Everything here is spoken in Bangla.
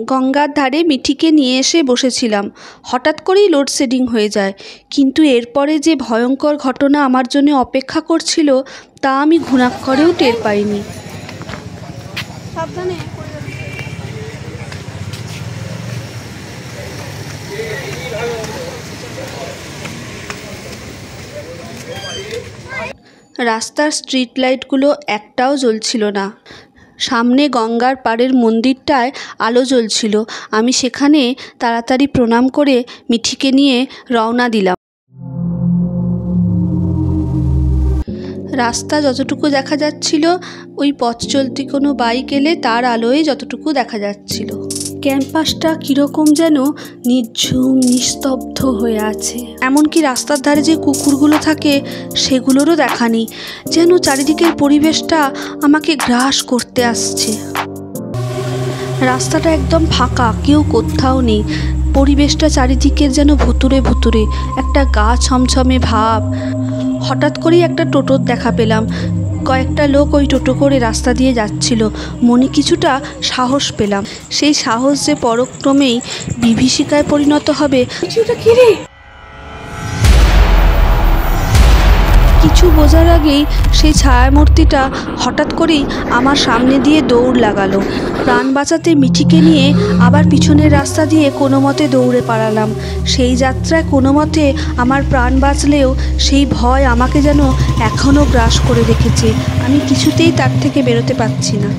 গঙ্গার ধারে মিঠিকে নিয়ে এসে বসেছিলাম। হঠাৎ করেই লোডশেডিং হয়ে যায়, কিন্তু এরপরে যে ভয়ঙ্কর ঘটনা আমার জন্য অপেক্ষা করছিল তা আমি ঘুণাক্ষরেও টের পাইনি। সাবধানে। রাস্তার স্ট্রিট লাইটগুলো একটাও জ্বলছিল না। সামনে গঙ্গার পাড়ের মন্দিরটায় আলো জ্বলছিল। আমি সেখানে তাড়াতাড়ি প্রণাম করে মিঠিকে নিয়ে রওনা দিলাম। রাস্তা যতটুকু দেখা যাচ্ছিল, ওই পথ চলতি কোনো বাইক এলে তার আলোয় যতটুকু দেখা যাচ্ছিল। ক্যাম্পাসটা কীরকম যেন নিঝুম নিস্তব্ধ হয়ে আছে। এমনকি রাস্তার ধারে যে কুকুরগুলো থাকে সেগুলোরও দেখা নেই। যেন চারিদিকের পরিবেশটা আমাকে গ্রাস করতে আসছে। রাস্তাটা একদম ফাঁকা, কেউ কোথাও নেই। পরিবেশটা চারিদিকের যেন ভুতুরে ভুতুরে, একটা গা ছমছমে ভাব। হঠাৎ করেই একটা টোটোর দেখা পেলাম। কয়েকটা লোক ওই টোটো করে রাস্তা দিয়ে যাচ্ছিল। মনে কিছুটা সাহস পেলাম। সেই সাহস যে পরক্রমেই বিভীষিকায় পরিণত হবে। কিছু বোঝার আগেই সেই ছায়ামূর্তিটা হঠাৎ করেই আমার সামনে দিয়ে দৌড় লাগালো। প্রাণ বাঁচাতে মিঠিকে নিয়ে আবার পিছনের রাস্তা দিয়ে কোনো মতে দৌড়ে পালালাম। সেই যাত্রায় কোনো মতে আমার প্রাণ বাঁচলেও সেই ভয় আমাকে যেন এখনও গ্রাস করে রেখেছে। আমি কিছুতেই তার থেকে বেরোতে পারছি না।